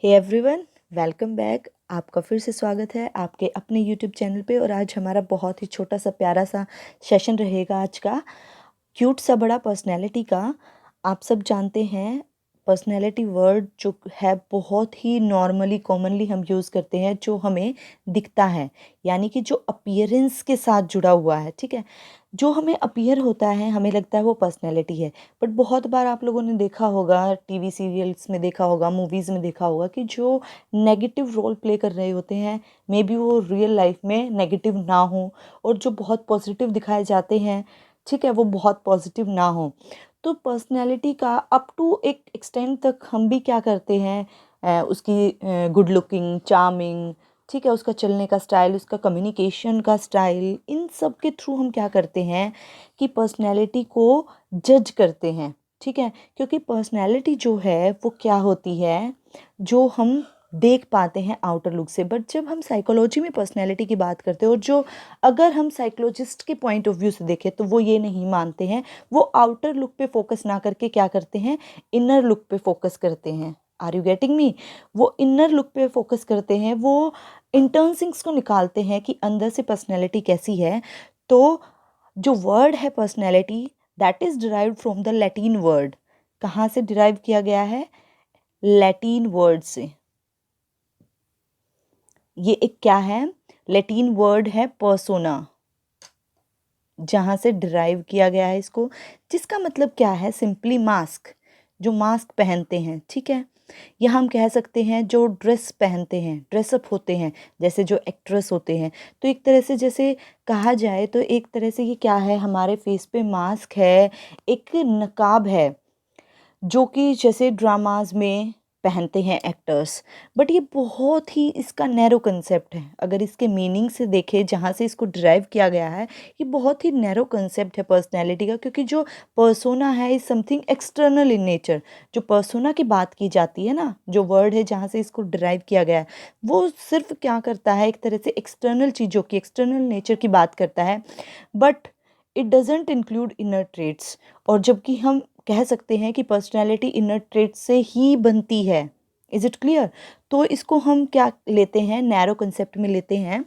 Hey everyone, welcome back. आपका फिर से स्वागत है आपके अपने यूट्यूब चैनल पे। और आज हमारा बहुत ही छोटा सा प्यारा सा सेशन रहेगा आज का, क्यूट सा बड़ा पर्सनैलिटी का। आप सब जानते हैं पर्सनैलिटी वर्ड जो है बहुत ही नॉर्मली कॉमनली हम यूज़ करते हैं, जो हमें दिखता है, यानी कि जो अपीयरेंस के साथ जुड़ा हुआ है। ठीक है, जो हमें अपीयर होता है हमें लगता है वो पर्सनैलिटी है। बट बहुत बार आप लोगों ने देखा होगा, टीवी सीरियल्स में देखा होगा, मूवीज़ में देखा होगा कि जो नेगेटिव रोल प्ले कर रहे होते हैं, मे बी वो रियल लाइफ में नेगेटिव ना हो, और जो बहुत पॉजिटिव दिखाए जाते हैं, ठीक है, वो बहुत पॉजिटिव ना हो। तो पर्सनैलिटी का अप टू एक एक्सटेंट तक हम भी क्या करते हैं, उसकी गुड लुकिंग, चार्मिंग, ठीक है, उसका चलने का स्टाइल, उसका कम्युनिकेशन का स्टाइल, इन सब के थ्रू हम क्या करते हैं कि पर्सनैलिटी को जज करते हैं। ठीक है, क्योंकि पर्सनैलिटी जो है वो क्या होती है, जो हम देख पाते हैं आउटर लुक से। बट जब हम साइकोलॉजी में पर्सनैलिटी की बात करते हैं, और जो अगर हम साइकोलॉजिस्ट के पॉइंट ऑफ व्यू से देखें तो वो ये नहीं मानते हैं, वो आउटर लुक पे फोकस ना करके क्या करते हैं, इनर लुक पे फोकस करते हैं। Are you getting me? वो इनर लुक पे फोकस करते हैं, वो इंटर्नसिंग्स को निकालते हैं कि अंदर से पर्सनैलिटी कैसी है। तो जो वर्ड है personality, that is derived from the Latin word. कहाँ से डिराइव किया गया है? लैटिन वर्ड से। ये एक क्या है? लैटिन वर्ड है पर्सोना, जहाँ से डिराइव किया गया है इसको, जिसका मतलब क्या है? सिंपली मास्क, जो मास्क पहनते हैं। ठीक है, या हम कह सकते हैं जो ड्रेस पहनते हैं, ड्रेसअप होते हैं, जैसे जो एक्ट्रेस होते हैं। तो एक तरह से जैसे कहा जाए तो एक तरह से ये क्या है, हमारे फेस पे मास्क है, एक नकाब है, जो कि जैसे ड्रामाज में पहनते हैं एक्टर्स। बट ये बहुत ही इसका नैरो कंसेप्ट है। अगर इसके मीनिंग से देखें, जहाँ से इसको डिराइव किया गया है, ये बहुत ही नैरो कंसेप्ट है पर्सनैलिटी का। क्योंकि जो पर्सोना है is something external in nature. जो पर्सोना की बात की जाती है ना, जो वर्ड है जहाँ से इसको डिराइव किया गया है, वो सिर्फ क्या करता है, एक तरह से एक्सटर्नल चीज़ों की, एक्सटर्नल नेचर की बात करता है। But it doesn't include inner traits. और जबकि हम कह सकते हैं कि पर्सनैलिटी इनर ट्रेट से ही बनती है। Is it clear? तो इसको हम क्या लेते हैं, नैरो कंसेप्ट में लेते हैं।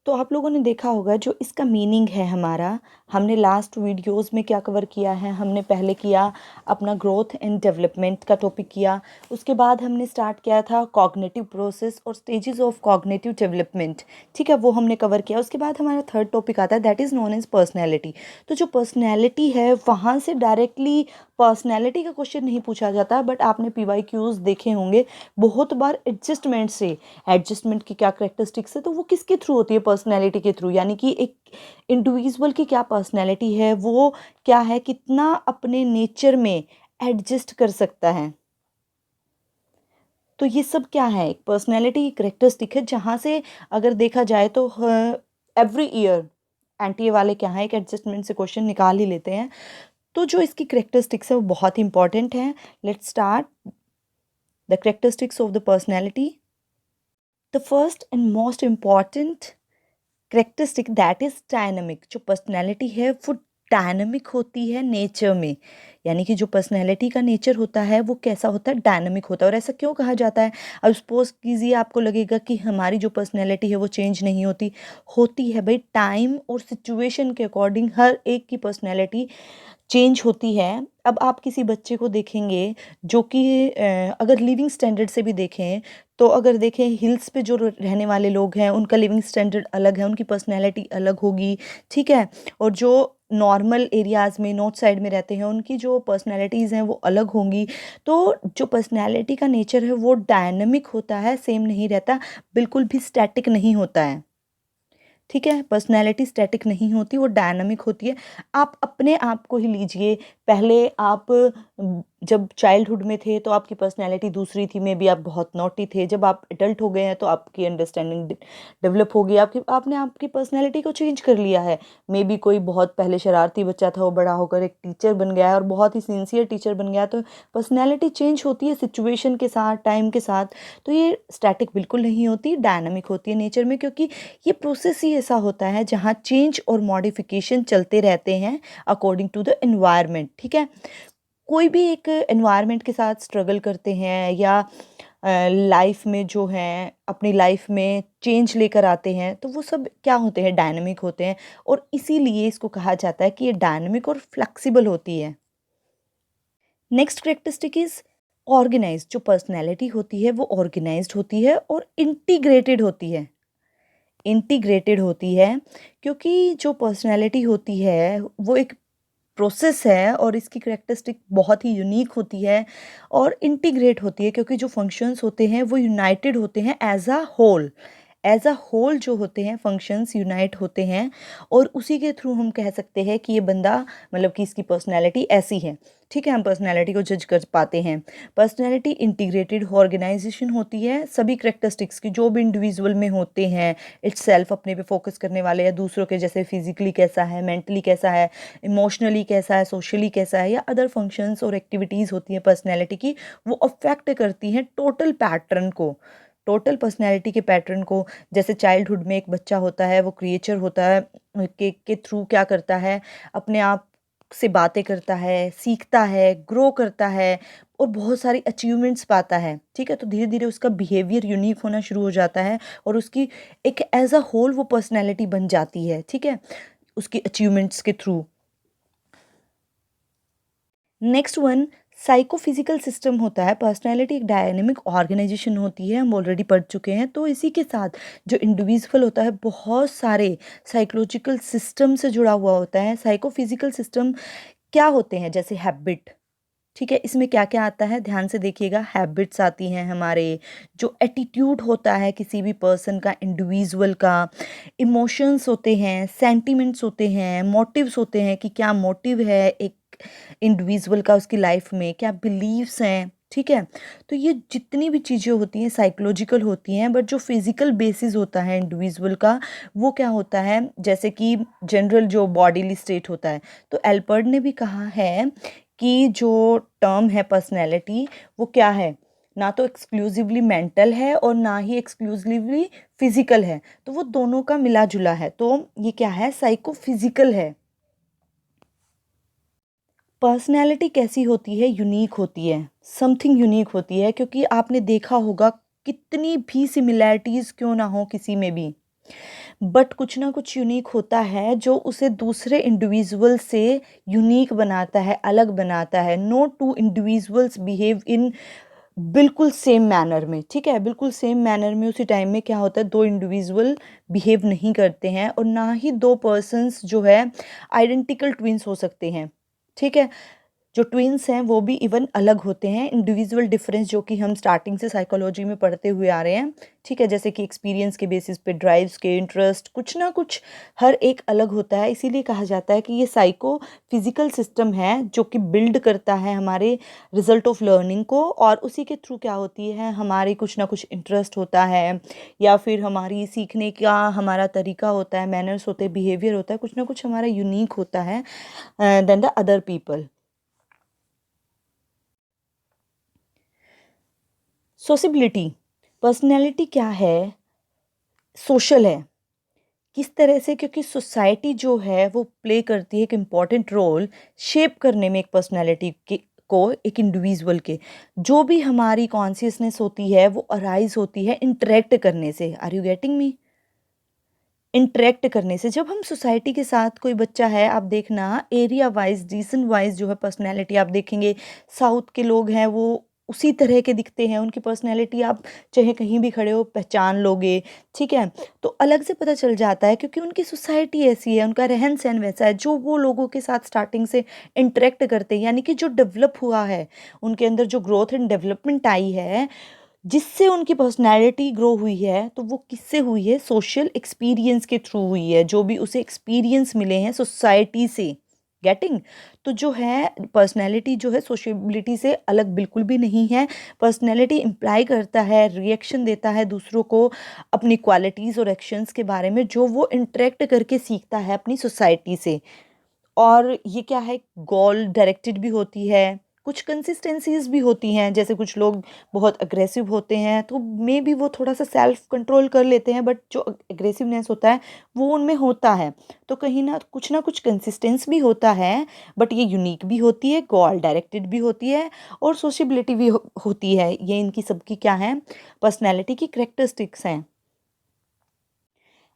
तो आप लोगों ने देखा होगा जो इसका मीनिंग है हमारा, हमने लास्ट वीडियोस में क्या कवर किया है। हमने पहले किया अपना ग्रोथ एंड डेवलपमेंट का टॉपिक किया, उसके बाद हमने स्टार्ट किया था कॉग्निटिव प्रोसेस और स्टेजेस ऑफ कॉग्निटिव डेवलपमेंट। ठीक है, वो हमने कवर किया। उसके बाद हमारा थर्ड टॉपिक आता है, that is known as personality. तो जो पर्सनैलिटी है वहाँ से डायरेक्टली पर्सनैलिटी का क्वेश्चन नहीं पूछा जाता, बट आपने PYQs देखे होंगे बहुत बार एडजस्टमेंट से। एडजस्टमेंट की क्या करेक्टरिस्टिक्स है, तो वो किसके थ्रू होती है? पर्सनैलिटी के थ्रू। यानी कि एक इंडिविजुअल की क्या पर्सनैलिटी है, वो क्या है, कितना अपने नेचर में एडजस्ट कर सकता है। तो ये सब क्या है, एक पर्सनैलिटी की करेक्टरिस्टिक है, जहाँ से अगर देखा जाए तो एवरी ईयर एनटीए वाले क्या है, एक एडजस्टमेंट से क्वेश्चन निकाल ही लेते हैं। तो जो इसकी करेक्टरिस्टिक्स है वो बहुत इंपॉर्टेंट है। Let's start the characteristics of the personality. The first and most important characteristic that is dynamic. जो पर्सनैलिटी है वो डायनामिक होती है नेचर में। यानी कि जो पर्सनैलिटी का नेचर होता है वो कैसा होता है? डायनामिक होता है। और ऐसा क्यों कहा जाता है? अब सपोज कीजिए आपको लगेगा कि हमारी जो पर्सनैलिटी है वो चेंज नहीं होती। होती है भाई, टाइम और सिचुएशन के अकॉर्डिंग हर एक की पर्सनैलिटी चेंज होती है। अब आप किसी बच्चे को देखेंगे जो कि अगर लिविंग स्टैंडर्ड से भी देखें, तो अगर देखें हिल्स पे जो रहने वाले लोग हैं उनका लिविंग स्टैंडर्ड अलग है, उनकी पर्सनैलिटी अलग होगी। ठीक है, और जो नॉर्मल एरियाज़ में नॉर्थ साइड में रहते हैं उनकी जो पर्सनैलिटीज़ हैं वो अलग होंगी। तो जो पर्सनैलिटी का नेचर है वो डायनामिक होता है, सेम नहीं रहता, बिल्कुल भी स्टैटिक नहीं होता है। ठीक है, पर्सनैलिटी स्टैटिक नहीं होती, वो डायनामिक होती है। आप अपने आप को ही लीजिए, पहले आप जब चाइल्डहुड में थे तो आपकी पर्सनैलिटी दूसरी थी, मे बी आप बहुत नॉटी थे। जब आप एडल्ट हो गए हैं तो आपकी अंडरस्टैंडिंग डेवलप हो गई, आपने आपकी पर्सनैलिटी को चेंज कर लिया है। मे बी कोई बहुत पहले शरारती बच्चा था, वो बड़ा होकर एक टीचर बन गया है और बहुत ही सिंसियर टीचर बन गया। तो पर्सनैलिटी चेंज होती है सिचुएशन के साथ, टाइम के साथ। तो ये स्टैटिक बिल्कुल नहीं होती, डायनामिक होती है नेचर में, क्योंकि ये प्रोसेस ही ऐसा होता है जहाँ चेंज और मॉडिफिकेशन चलते रहते हैं अकॉर्डिंग टू द एनवायरनमेंट। ठीक है, कोई भी एक एनवायरनमेंट के साथ स्ट्रगल करते हैं या लाइफ में जो हैं अपनी लाइफ में चेंज लेकर आते हैं, तो वो सब क्या होते हैं, डायनामिक होते हैं। और इसीलिए इसको कहा जाता है कि ये डायनामिक और फ्लेक्सिबल होती है। Next characteristic is organised. जो पर्सनैलिटी होती है वो ऑर्गेनाइज्ड होती है और इंटीग्रेटेड होती है। इंटीग्रेटेड होती है क्योंकि जो पर्सनैलिटी होती है वो एक प्रोसेस है और इसकी कैरेक्टरिस्टिक बहुत ही यूनिक होती है और इंटीग्रेट होती है क्योंकि जो फंक्शंस होते हैं वो यूनाइटेड होते हैं as a whole. As a whole जो होते हैं फंक्शंस यूनाइट होते हैं और उसी के थ्रू हम कह सकते हैं कि ये बंदा मतलब कि इसकी पर्सनैलिटी ऐसी है। ठीक है, हम पर्सनैलिटी को जज कर पाते हैं। पर्सनैलिटी इंटीग्रेटेड ऑर्गेनाइजेशन होती है सभी करेक्टरिस्टिक्स की जो भी इंडिविजुअल में होते हैं। इट्स सेल्फ अपने पे फोकस करने वाले या दूसरों के, जैसे फिजिकली कैसा है, मेंटली कैसा है, इमोशनली कैसा है, सोशली कैसा है, या अदर फंक्शंस और एक्टिविटीज़ होती हैं पर्सनैलिटी की, वो अफेक्ट करती हैं टोटल पैटर्न को, टोटल पर्सनैलिटी के पैटर्न को। जैसे चाइल्डहुड में एक बच्चा होता है, वो क्रिएचर होता है के थ्रू क्या करता है, अपने आप से बातें करता है, सीखता है, ग्रो करता है और बहुत सारी अचीवमेंट्स पाता है। ठीक है, तो धीरे धीरे उसका बिहेवियर यूनिक होना शुरू हो जाता है और उसकी एक एज अ होल वो पर्सनैलिटी बन जाती है। ठीक है, उसकी अचीवमेंट्स के through. Next one, psychophysical system होता है। पर्सनैलिटी एक डायनेमिक ऑर्गेनाइजेशन होती है, हम ऑलरेडी पढ़ चुके हैं। तो इसी के साथ जो इंडिविजुअल होता है बहुत सारे साइकोलॉजिकल सिस्टम से जुड़ा हुआ होता है। साइकोफिजिकल सिस्टम क्या होते हैं, जैसे हैबिट। ठीक है, इसमें क्या क्या आता है, ध्यान से देखिएगा। हैबिट्स आती हैं हमारे, जो एटीट्यूड होता है किसी भी पर्सन का, इंडिविजुअल का, इमोशंस होते हैं, सेंटिमेंट्स होते हैं, मोटिव्स होते हैं कि क्या मोटिव है एक इंडिविजुअल का उसकी लाइफ में, क्या बिलीव्स हैं। ठीक है, तो ये जितनी भी चीज़ें होती हैं साइकोलॉजिकल होती हैं, बट जो फिजिकल बेसिस होता है इंडिविजुअल का वो क्या होता है, जैसे कि जनरल जो बॉडीली स्टेट होता है। तो एल्पर्ट ने भी कहा है कि जो टर्म है पर्सनैलिटी वो क्या है, ना तो एक्सक्लूसिवली मेंटल है और ना ही एक्सक्लूसिवली फिजिकल है, तो वो दोनों का मिला जुला है। तो ये क्या है, साइकोफिजिकल है। पर्सनैलिटी कैसी होती है, यूनिक होती है, समथिंग यूनिक होती है, क्योंकि आपने देखा होगा कितनी भी सिमिलैरिटीज़ क्यों ना हो किसी में भी, बट कुछ ना कुछ यूनिक होता है जो उसे दूसरे इंडिविजुअल से यूनिक बनाता है, अलग बनाता है। No two individuals behave in बिल्कुल सेम मैनर में। ठीक है, बिल्कुल सेम मैनर में उसी टाइम में क्या होता है, दो इंडिविजुअल बिहेव नहीं करते हैं और ना ही दो पर्सन्स जो है आइडेंटिकल ट्विंस हो सकते हैं। ठीक है, जो ट्विन्स हैं वो भी इवन अलग होते हैं। इंडिविजुअल डिफरेंस जो कि हम स्टार्टिंग से साइकोलॉजी में पढ़ते हुए आ रहे हैं। ठीक है, जैसे कि एक्सपीरियंस के बेसिस पे, ड्राइव्स के, इंटरेस्ट, कुछ ना कुछ हर एक अलग होता है। इसीलिए कहा जाता है कि ये साइको फिजिकल सिस्टम है जो कि बिल्ड करता है हमारे रिजल्ट ऑफ लर्निंग को, और उसी के थ्रू क्या होती है, हमारी कुछ ना कुछ इंटरेस्ट होता है या फिर हमारी सीखने का हमारा तरीका होता है, मैनर्स होते हैं, बिहेवियर होता है, कुछ ना कुछ हमारा यूनिक होता है then the other people. Sociability, personality क्या है, सोशल है। किस तरह से, क्योंकि सोसाइटी जो है वो प्ले करती है एक इम्पॉर्टेंट रोल शेप करने में एक पर्सनैलिटी के को, एक इंडिविजुअल के। जो भी हमारी कॉन्शियसनेस होती है वो अराइज होती है इंटरेक्ट करने से। Are you getting me? Interact करने से। जब हम सोसाइटी के साथ, कोई बच्चा है, आप देखना एरिया वाइज, रीजन वाइज जो है पर्सनैलिटी आप देखेंगे, साउथ के लोग हैं वो उसी तरह के दिखते हैं, उनकी पर्सनैलिटी आप चाहे कहीं भी खड़े हो पहचान लोगे। ठीक है, तो अलग से पता चल जाता है क्योंकि उनकी सोसाइटी ऐसी है, उनका रहन सहन वैसा है, जो वो लोगों के साथ स्टार्टिंग से इंटरेक्ट करते हैं, यानी कि जो डेवलप हुआ है उनके अंदर, जो ग्रोथ एंड डेवलपमेंट आई है, जिससे उनकी पर्सनैलिटी ग्रो हुई है, तो वो किससे हुई है, सोशल एक्सपीरियंस के थ्रू हुई है, जो भी उसे एक्सपीरियंस मिले हैं सोसाइटी से। गेटिंग? तो जो है पर्सनैलिटी जो है सोशबिलिटी से अलग बिल्कुल भी नहीं है। पर्सनैलिटी इम्प्लाई करता है, रिएक्शन देता है दूसरों को अपनी क्वालिटीज़ और एक्शंस के बारे में, जो वो इंटरेक्ट करके सीखता है अपनी सोसाइटी से। और ये क्या है, गोल डायरेक्टेड भी होती है, कुछ कंसिस्टेंसीज भी होती हैं, जैसे कुछ लोग बहुत अग्रेसिव होते हैं तो मे बी वो थोड़ा सा सेल्फ कंट्रोल कर लेते हैं, बट जो एग्रेसिवनेस होता है वो उनमें होता है। तो कहीं ना कुछ कंसिस्टेंस भी होता है, बट ये यूनिक भी होती है, गोल डायरेक्टेड भी होती है, और सोशेबिलिटी भी होती है। ये इनकी सबकी क्या है, पर्सनैलिटी की करेक्टरिस्टिक्स हैं।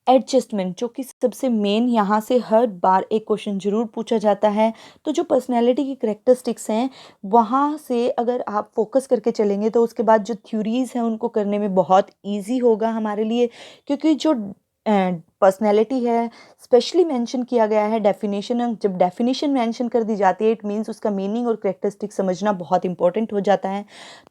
एडजस्टमेंट, जो कि सबसे मेन, यहाँ से हर बार एक क्वेश्चन जरूर पूछा जाता है। तो जो पर्सनैलिटी की करेक्टरिस्टिक्स हैं वहाँ से अगर आप फोकस करके चलेंगे तो उसके बाद जो थ्योरीज हैं उनको करने में बहुत इजी होगा हमारे लिए, क्योंकि जो पर्सनैलिटी है स्पेशली मेंशन किया गया है डेफिनेशन। जब डेफिनेशन मेंशन कर दी जाती है इट मीन्स उसका मीनिंग और करेक्टरिस्टिक समझना बहुत इंपॉर्टेंट हो जाता है।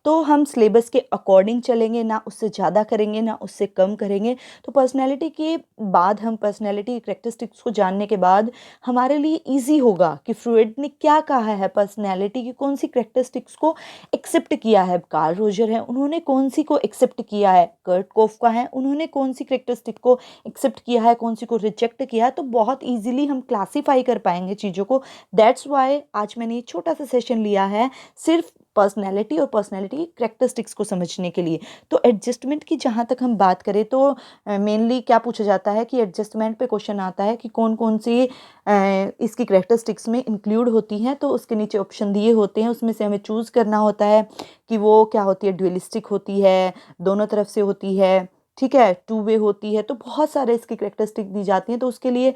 तो हम सिलेबस के अकॉर्डिंग चलेंगे, ना उससे ज़्यादा करेंगे ना उससे कम करेंगे। तो पर्सनैलिटी के बाद, हम पर्सनैलिटी करेक्टरिस्टिक्स को जानने के बाद हमारे लिए ईजी होगा कि फ्रूइड ने क्या कहा है, पर्सनैलिटी की कौन सी करेक्टरिस्टिक्स को एक्सेप्ट किया है। कार्ल रोजर है, उन्होंने कौन सी को एक्सेप्ट किया है, कर्ट कोफका है, उन्होंने कौन सी करेक्टरिस्टिक को एक्सेप्ट किया है, कौन सी को रिजेक्ट किया है। तो बहुत इजीली हम क्लासीफाई कर पाएंगे चीज़ों को। दैट्स वाई आज मैंने ये छोटा सा सेशन लिया है सिर्फ पर्सनैलिटी और पर्सनैलिटी की करेक्टरिस्टिक्स को समझने के लिए। तो एडजस्टमेंट की जहाँ तक हम बात करें तो मेनली क्या पूछा जाता है कि एडजस्टमेंट पे क्वेश्चन आता है कि कौन कौन सी इसकी करेक्टरिस्टिक्स में इंक्लूड होती हैं। तो उसके नीचे ऑप्शन दिए होते हैं, उसमें से हमें चूज़ करना होता है कि वो क्या होती है, ड्यूलिस्टिक होती है, दोनों तरफ से होती है, ठीक है, टू वे होती है। तो बहुत सारे इसकी करेक्टरिस्टिक दी जाती हैं। तो उसके लिए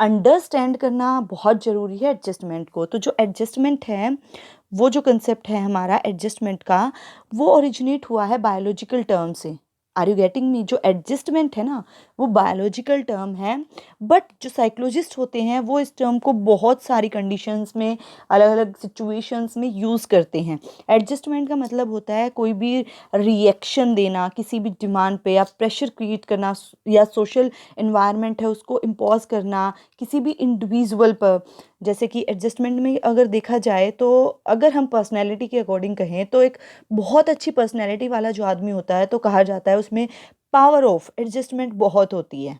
अंडरस्टैंड करना बहुत ज़रूरी है एडजस्टमेंट को। तो जो एडजस्टमेंट है, वो जो कंसेप्ट है हमारा एडजस्टमेंट का, वो ओरिजिनेट हुआ है बायोलॉजिकल टर्म से। Are you getting me? जो एडजस्टमेंट है ना वो बायोलॉजिकल टर्म है, बट जो साइकोलॉजिस्ट होते हैं वो इस टर्म को बहुत सारी कंडीशंस में, अलग अलग सिचुएशंस में यूज़ करते हैं। एडजस्टमेंट का मतलब होता है कोई भी रिएक्शन देना किसी भी डिमांड पे, या प्रेशर क्रिएट करना, या सोशल इन्वायरमेंट है उसको इम्पोज करना किसी भी इंडिविजुअल पर। जैसे कि एडजस्टमेंट में अगर देखा जाए तो अगर हम पर्सनैलिटी के अकॉर्डिंग कहें तो एक बहुत अच्छी पर्सनैलिटी वाला जो आदमी होता है तो कहा जाता है उसमें पावर ऑफ एडजस्टमेंट बहुत होती है।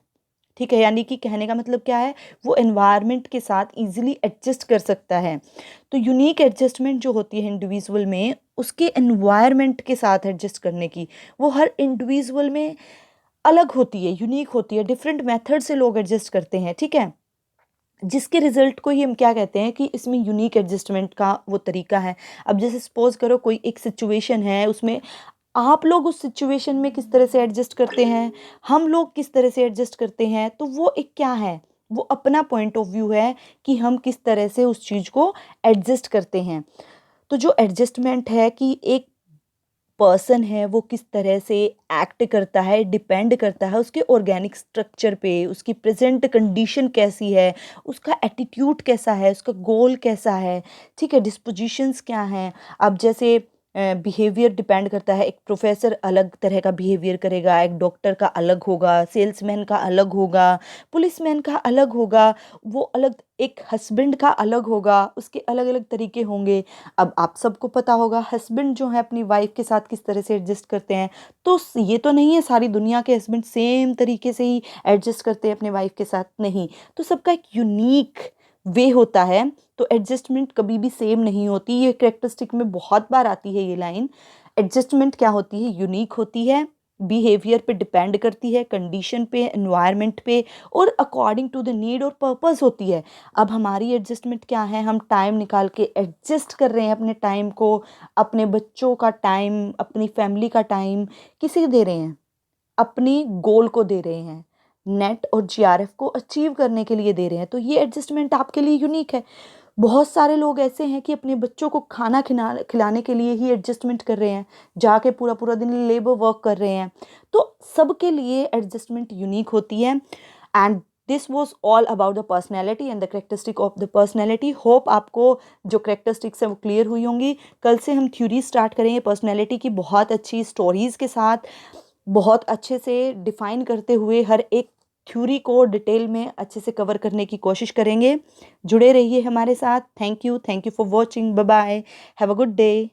ठीक है, यानी कि कहने का मतलब क्या है, वो एनवायरनमेंट के साथ इजीली एडजस्ट कर सकता है। तो यूनिक एडजस्टमेंट जो होती है इंडिविजुअल में, उसके एनवायरनमेंट के साथ एडजस्ट करने की, वो हर इंडिविजुअल में अलग होती है, यूनिक होती है। डिफरेंट मेथड से लोग एडजस्ट करते हैं, ठीक है, जिसके रिजल्ट को ही हम क्या कहते हैं कि इसमें यूनिक एडजस्टमेंट का वो तरीका है। अब जैसे सपोज करो कोई एक सिचुएशन है, उसमें आप लोग उस सिचुएशन में किस तरह से एडजस्ट करते हैं, हम लोग किस तरह से एडजस्ट करते हैं, तो वो एक क्या है, वो अपना पॉइंट ऑफ व्यू है कि हम किस तरह से उस चीज़ को एडजस्ट करते हैं। तो जो एडजस्टमेंट है कि एक पर्सन है वो किस तरह से एक्ट करता है, डिपेंड करता है उसके ऑर्गेनिक स्ट्रक्चर पे, उसकी प्रेजेंट कंडीशन कैसी है, उसका एटीट्यूड कैसा है, उसका गोल कैसा है, ठीक है, डिस्पोजिशंस क्या हैं। अब जैसे बिहेवियर डिपेंड करता है, एक प्रोफेसर अलग तरह का बिहेवियर करेगा, एक डॉक्टर का अलग होगा, सेल्समैन का अलग होगा, पुलिसमैन का अलग होगा, वो अलग, एक हस्बैंड का अलग होगा, उसके अलग अलग तरीके होंगे। अब आप सबको पता होगा हस्बैंड जो है अपनी वाइफ के साथ किस तरह से एडजस्ट करते हैं। तो ये तो नहीं है सारी दुनिया के हस्बैंड सेम तरीके से ही एडजस्ट करते हैं अपने वाइफ के साथ, नहीं। तो सबका एक यूनिक वे होता है। तो एडजस्टमेंट कभी भी सेम नहीं होती, ये करेक्टरिस्टिक में बहुत बार आती है ये लाइन। एडजस्टमेंट क्या होती है, यूनिक होती है, बिहेवियर पे डिपेंड करती है, कंडीशन पे, एनवायरनमेंट पे, और अकॉर्डिंग टू द नीड और पर्पस होती है। अब हमारी एडजस्टमेंट क्या है, हम टाइम निकाल के एडजस्ट कर रहे हैं अपने टाइम को, अपने बच्चों का टाइम, अपनी फैमिली का टाइम किसे दे रहे हैं, अपनी गोल को दे रहे हैं, नेट और जीआरएफ को अचीव करने के लिए दे रहे हैं। तो ये एडजस्टमेंट आपके लिए यूनिक है। बहुत सारे लोग ऐसे हैं कि अपने बच्चों को खाना खिलाने के लिए ही एडजस्टमेंट कर रहे हैं, जाके पूरा पूरा दिन लेबर वर्क कर रहे हैं। तो सबके लिए एडजस्टमेंट यूनिक होती है। And this was all about the personality and the characteristic of the personality. Hope आपको जो करेक्टरिस्टिक्स है वो क्लियर हुई होंगी। कल से हम थ्योरी स्टार्ट करेंगे पर्सनैलिटी की, बहुत अच्छी स्टोरीज़ के साथ, बहुत अच्छे से डिफाइन करते हुए हर एक थ्योरी को डिटेल में अच्छे से कवर करने की कोशिश करेंगे। जुड़े रहिए हमारे साथ। Thank you for watching. Bye bye, have a good day.